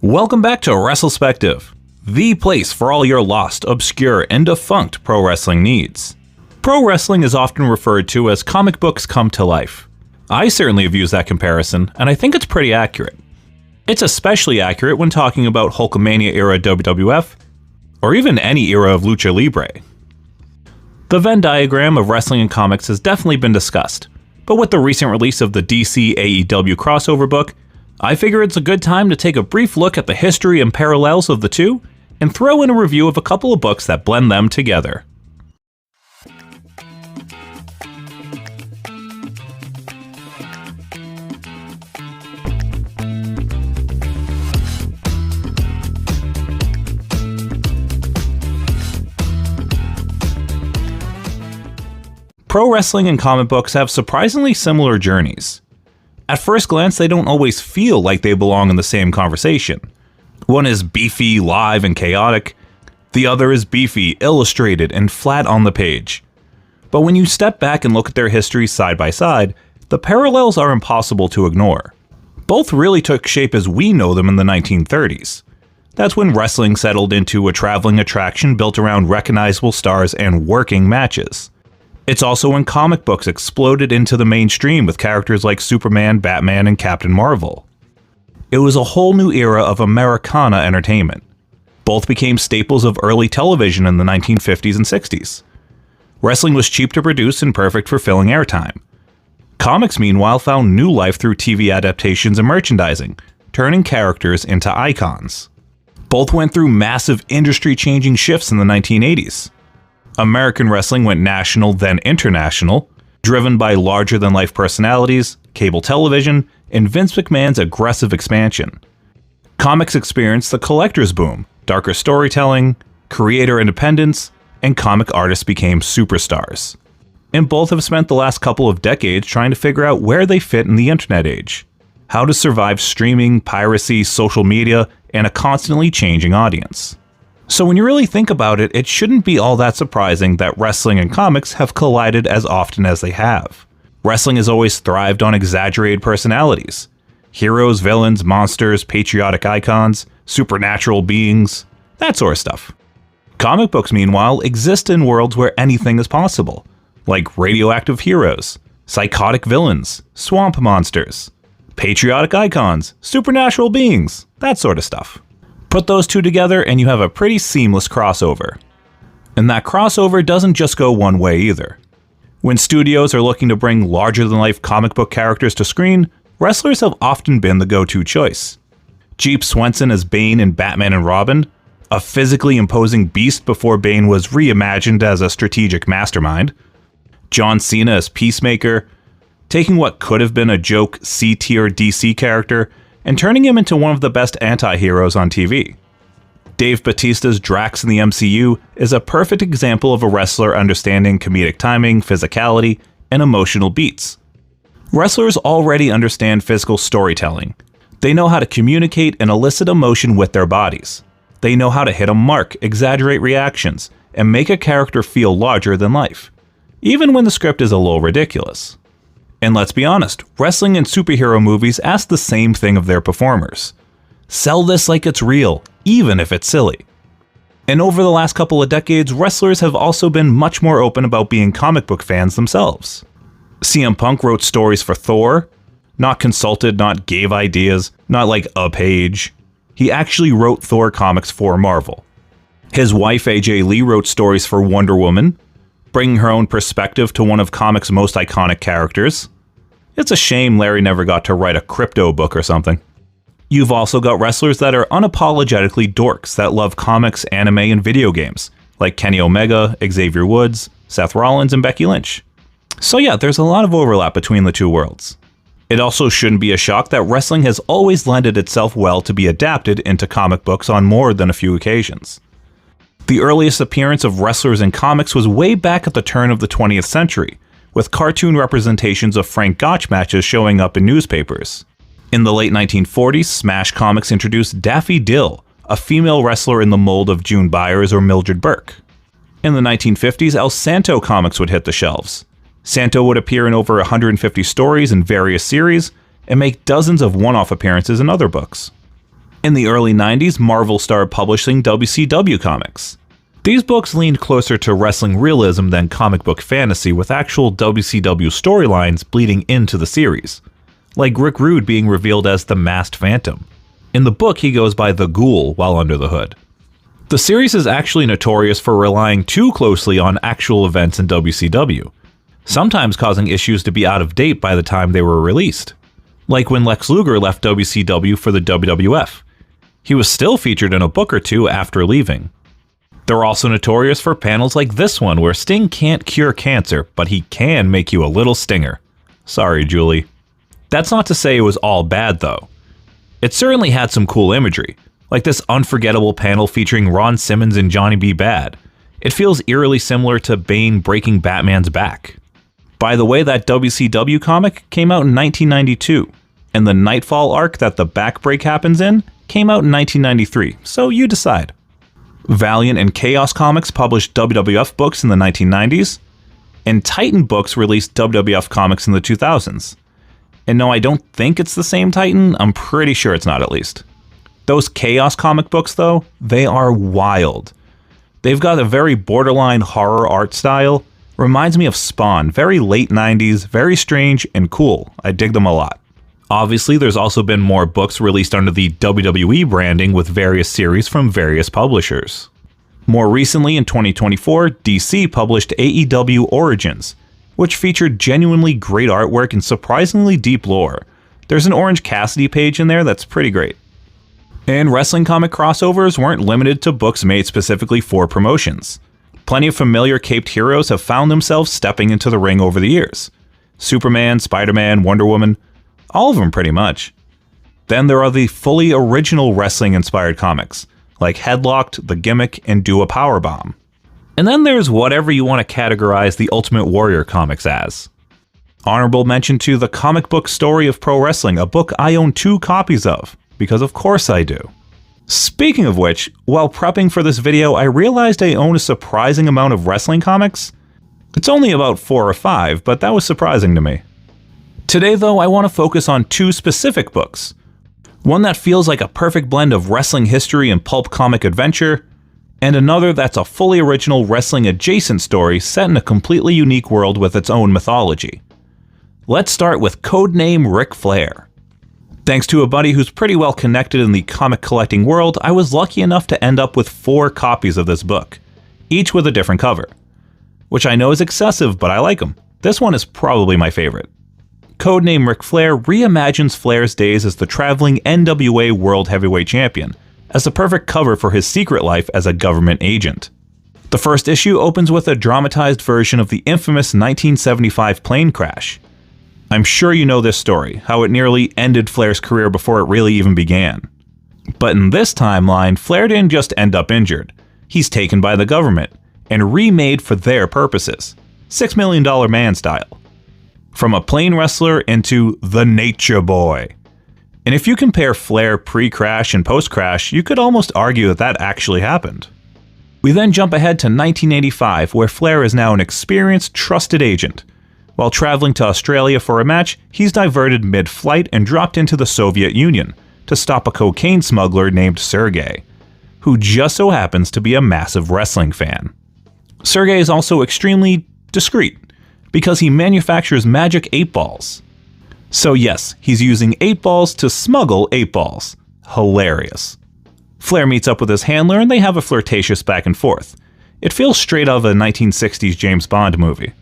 Welcome back to WrestleSpective, the place for all your lost, obscure, and defunct pro wrestling needs. Pro wrestling is often referred to as comic books come to life. I certainly have used that comparison, and I think it's pretty accurate. It's especially accurate when talking about Hulkamania-era WWF, or even any era of Lucha Libre. The Venn diagram of wrestling and comics has definitely been discussed, but with the recent release of the DC AEW crossover book, I figure it's a good time to take a brief look at the history and parallels of the two, and throw in a review of a couple of books that blend them together. Pro wrestling and comic books have surprisingly similar journeys. At first glance, they don't always feel like they belong in the same conversation. One is beefy, live, and chaotic. The other is beefy, illustrated, and flat on the page. But when you step back and look at their histories side by side, the parallels are impossible to ignore. Both really took shape as we know them in the 1930s. That's when wrestling settled into a traveling attraction built around recognizable stars and working matches. It's also when comic books exploded into the mainstream with characters like Superman, Batman, and Captain Marvel. It was a whole new era of Americana entertainment. Both became staples of early television in the 1950s and 60s. Wrestling was cheap to produce and perfect for filling airtime. Comics, meanwhile, found new life through TV adaptations and merchandising, turning characters into icons. Both went through massive industry-changing shifts in the 1980s. American wrestling went national, then international, driven by larger-than-life personalities, cable television, and Vince McMahon's aggressive expansion. Comics experienced the collector's boom, darker storytelling, creator independence, and comic artists became superstars. And both have spent the last couple of decades trying to figure out where they fit in the internet age, how to survive streaming, piracy, social media, and a constantly changing audience. So when you really think about it, it shouldn't be all that surprising that wrestling and comics have collided as often as they have. Wrestling has always thrived on exaggerated personalities. Heroes, villains, monsters, patriotic icons, supernatural beings, that sort of stuff. Comic books, meanwhile, exist in worlds where anything is possible, like radioactive heroes, psychotic villains, swamp monsters, patriotic icons, supernatural beings, that sort of stuff. Put those two together and you have a pretty seamless crossover. And that crossover doesn't just go one way either. When studios are looking to bring larger-than-life comic book characters to screen, wrestlers have often been the go-to choice. Jeep Swenson as Bane in Batman and Robin, a physically imposing beast before Bane was reimagined as a strategic mastermind. John Cena as Peacemaker, taking what could have been a joke C-tier DC character and turning him into one of the best anti-heroes on TV. Dave Bautista's Drax in the MCU is a perfect example of a wrestler understanding comedic timing, physicality, and emotional beats. Wrestlers already understand physical storytelling. They know how to communicate and elicit emotion with their bodies. They know how to hit a mark, exaggerate reactions, and make a character feel larger than life, even when the script is a little ridiculous. And let's be honest, wrestling and superhero movies ask the same thing of their performers. Sell this like it's real, even if it's silly. And over the last couple of decades, wrestlers have also been much more open about being comic book fans themselves. CM Punk wrote stories for Thor, not consulted, not gave ideas, not like a page. He actually wrote Thor comics for Marvel. His wife AJ Lee wrote stories for Wonder Woman, bringing her own perspective to one of comics' most iconic characters. It's a shame Larry never got to write a crypto book or something. You've also got wrestlers that are unapologetically dorks that love comics, anime, and video games, like Kenny Omega, Xavier Woods, Seth Rollins, and Becky Lynch. So yeah, there's a lot of overlap between the two worlds. It also shouldn't be a shock that wrestling has always lended itself well to be adapted into comic books on more than a few occasions. The earliest appearance of wrestlers in comics was way back at the turn of the 20th century, with cartoon representations of Frank Gotch matches showing up in newspapers. In the late 1940s, Smash Comics introduced Daffy Dill, a female wrestler in the mold of June Byers or Mildred Burke. In the 1950s, El Santo Comics would hit the shelves. Santo would appear in over 150 stories in various series, and make dozens of one-off appearances in other books. In the early 90s, Marvel started publishing WCW comics. These books leaned closer to wrestling realism than comic book fantasy, with actual WCW storylines bleeding into the series, like Rick Rude being revealed as the Masked Phantom. In the book, he goes by the Ghoul while under the hood. The series is actually notorious for relying too closely on actual events in WCW, sometimes causing issues to be out of date by the time they were released. Like when Lex Luger left WCW for the WWF. He was still featured in a book or two after leaving. They're also notorious for panels like this one where Sting can't cure cancer, but he can make you a little stinger. Sorry, Julie. That's not to say it was all bad though. It certainly had some cool imagery, like this unforgettable panel featuring Ron Simmons and Johnny B. Bad. It feels eerily similar to Bane breaking Batman's back. By the way, that WCW comic came out in 1992, and the Nightfall arc that the back break happens in came out in 1993, so you decide. Valiant and Chaos Comics published WWF books in the 1990s, and Titan Books released WWF comics in the 2000s. And no, I don't think it's the same Titan, I'm pretty sure it's not at least. Those Chaos comic books though, they are wild. They've got a very borderline horror art style, reminds me of Spawn, very late 90s, very strange and cool, I dig them a lot. Obviously, there's also been more books released under the WWE branding with various series from various publishers. More recently, in 2024, DC published AEW Origins, which featured genuinely great artwork and surprisingly deep lore. There's an Orange Cassidy page in there that's pretty great. And wrestling comic crossovers weren't limited to books made specifically for promotions. Plenty of familiar caped heroes have found themselves stepping into the ring over the years. Superman, Spider-Man, Wonder Woman, all of them pretty much. Then there are the fully original wrestling-inspired comics, like Headlocked, The Gimmick, and Do a Powerbomb. And then there's whatever you want to categorize the Ultimate Warrior comics as. Honorable mention to The Comic Book Story of Pro Wrestling, a book I own 2 copies of, because of course I do. Speaking of which, while prepping for this video, I realized I own a surprising amount of wrestling comics. It's only about 4 or 5, but that was surprising to me. Today though, I want to focus on 2 specific books. One that feels like a perfect blend of wrestling history and pulp comic adventure, and another that's a fully original wrestling adjacent story set in a completely unique world with its own mythology. Let's start with Codename Ric Flair. Thanks to a buddy who's pretty well connected in the comic collecting world, I was lucky enough to end up with 4 copies of this book, each with a different cover. Which I know is excessive, but I like them. This one is probably my favorite. Codename Ric Flair reimagines Flair's days as the traveling NWA World Heavyweight Champion, as the perfect cover for his secret life as a government agent. The first issue opens with a dramatized version of the infamous 1975 plane crash. I'm sure you know this story, how it nearly ended Flair's career before it really even began. But in this timeline, Flair didn't just end up injured. He's taken by the government, and remade for their purposes, $6 Million Man style. From a plane wrestler into the Nature Boy. And if you compare Flair pre-crash and post-crash, you could almost argue that that actually happened. We then jump ahead to 1985, where Flair is now an experienced, trusted agent. While traveling to Australia for a match, he's diverted mid-flight and dropped into the Soviet Union to stop a cocaine smuggler named Sergey, who just so happens to be a massive wrestling fan. Sergey is also extremely discreet, because he manufactures magic 8-balls. So yes, he's using 8-balls to smuggle 8-balls. Hilarious. Flair meets up with his handler and they have a flirtatious back and forth. It feels straight out of a 1960s James Bond movie.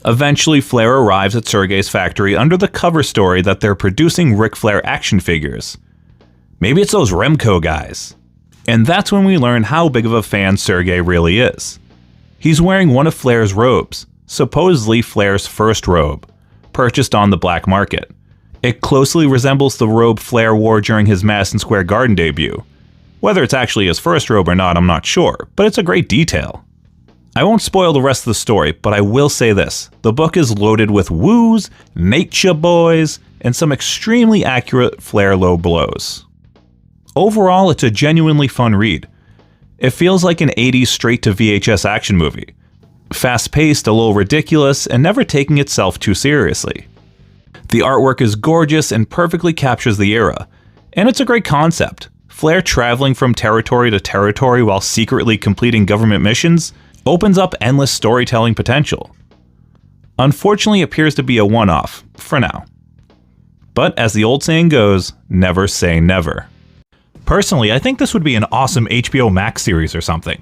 Eventually, Flair arrives at Sergey's factory under the cover story that they're producing Ric Flair action figures. Maybe it's those Remco guys. And that's when we learn how big of a fan Sergey really is. He's wearing one of Flair's robes, supposedly Flair's first robe, purchased on the black market. It closely resembles the robe Flair wore during his Madison Square Garden debut. Whether it's actually his first robe or not, I'm not sure, but it's a great detail. I won't spoil the rest of the story, but I will say this. The book is loaded with woos, nature boys, and some extremely accurate Flair low blows. Overall, it's a genuinely fun read. It feels like an 80s straight-to-VHS action movie. Fast-paced, a little ridiculous, and never taking itself too seriously. The artwork is gorgeous and perfectly captures the era, and it's a great concept. Flair traveling from territory to territory while secretly completing government missions opens up endless storytelling potential. Unfortunately, it appears to be a one-off, for now. But as the old saying goes, never say never. Personally, I think this would be an awesome HBO Max series or something.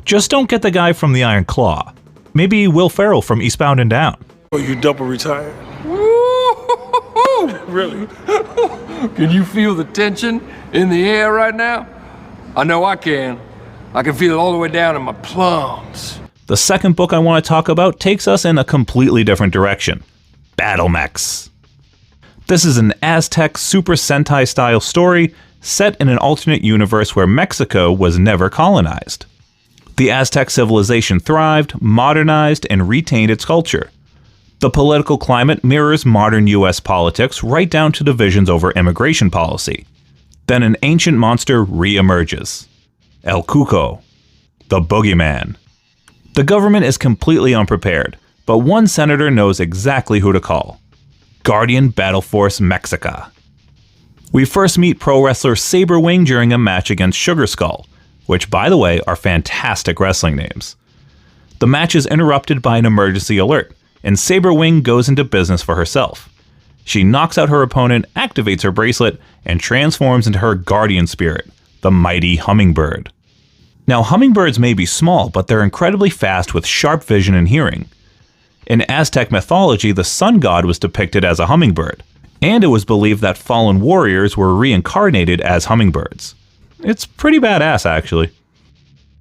Just don't get the guy from the Iron Claw. Maybe Will Ferrell from Eastbound and Down. Oh, you double retired? Really? Can you feel the tension in the air right now? I know I can. I can feel it all the way down in my plums. The second book I want to talk about takes us in a completely different direction. Battlemex. This is an Aztec Super Sentai style story set in an alternate universe where Mexico was never colonized. The Aztec civilization thrived, modernized, and retained its culture. The political climate mirrors modern US politics right down to divisions over immigration policy. Then an ancient monster re-emerges. El Cuco, the Boogeyman. The government is completely unprepared, but one senator knows exactly who to call. Guardian Battle Force Mexica. We first meet pro wrestler Saber Wing during a match against Sugar Skull, which by the way are fantastic wrestling names. The match is interrupted by an emergency alert, and Saber Wing goes into business for herself. She knocks out her opponent, activates her bracelet, and transforms into her guardian spirit, the mighty Hummingbird. Now, hummingbirds may be small, but they're incredibly fast with sharp vision and hearing. In Aztec mythology, the sun god was depicted as a hummingbird, and it was believed that fallen warriors were reincarnated as hummingbirds. It's pretty badass, actually.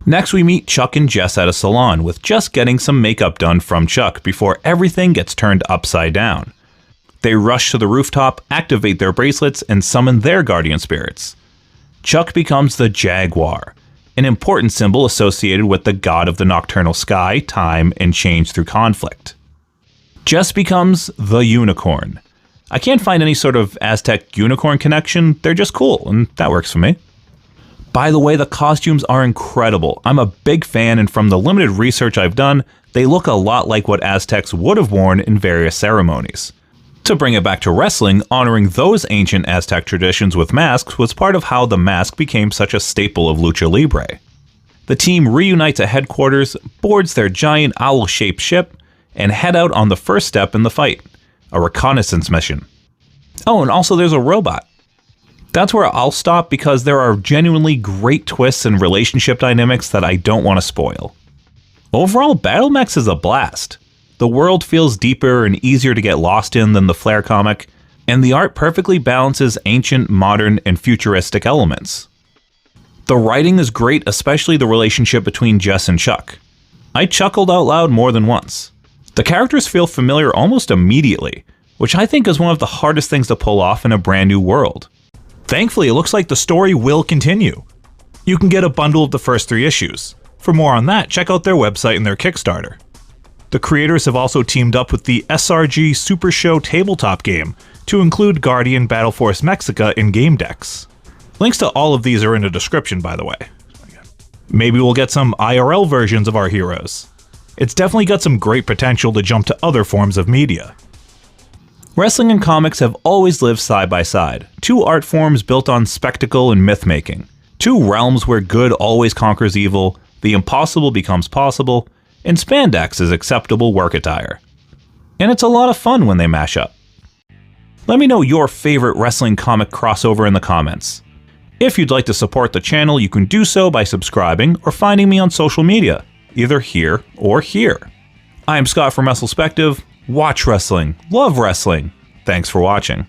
Next, we meet Chuck and Jess at a salon, with Jess getting some makeup done from Chuck before everything gets turned upside down. They rush to the rooftop, activate their bracelets, and summon their guardian spirits. Chuck becomes the Jaguar, an important symbol associated with the god of the nocturnal sky, time, and change through conflict. Jess becomes the Unicorn. I can't find any sort of Aztec unicorn connection, they're just cool, and that works for me. By the way, the costumes are incredible. I'm a big fan, and from the limited research I've done, they look a lot like what Aztecs would have worn in various ceremonies. To bring it back to wrestling, honoring those ancient Aztec traditions with masks was part of how the mask became such a staple of Lucha Libre. The team reunites at headquarters, boards their giant owl-shaped ship, and head out on the first step in the fight, a reconnaissance mission. Oh, and also there's a robot. That's where I'll stop because there are genuinely great twists and relationship dynamics that I don't want to spoil. Overall, Battlemex is a blast. The world feels deeper and easier to get lost in than the Flair comic, and the art perfectly balances ancient, modern, and futuristic elements. The writing is great, especially the relationship between Jess and Chuck. I chuckled out loud more than once. The characters feel familiar almost immediately, which I think is one of the hardest things to pull off in a brand new world. Thankfully, it looks like the story will continue. You can get a bundle of the first 3 issues. For more on that, check out their website and their Kickstarter. The creators have also teamed up with the SRG Super Show tabletop game to include Guardian Battle Force Mexica in game decks. Links to all of these are in the description, by the way. Maybe we'll get some IRL versions of our heroes. It's definitely got some great potential to jump to other forms of media. Wrestling and comics have always lived side by side, 2 art forms built on spectacle and myth-making, 2 realms where good always conquers evil, the impossible becomes possible, and spandex is acceptable work attire. And it's a lot of fun when they mash up. Let me know your favorite wrestling comic crossover in the comments. If you'd like to support the channel, you can do so by subscribing or finding me on social media, either here or here. I'm Scott from WrestleSpective. Watch wrestling, love wrestling. Thanks for watching.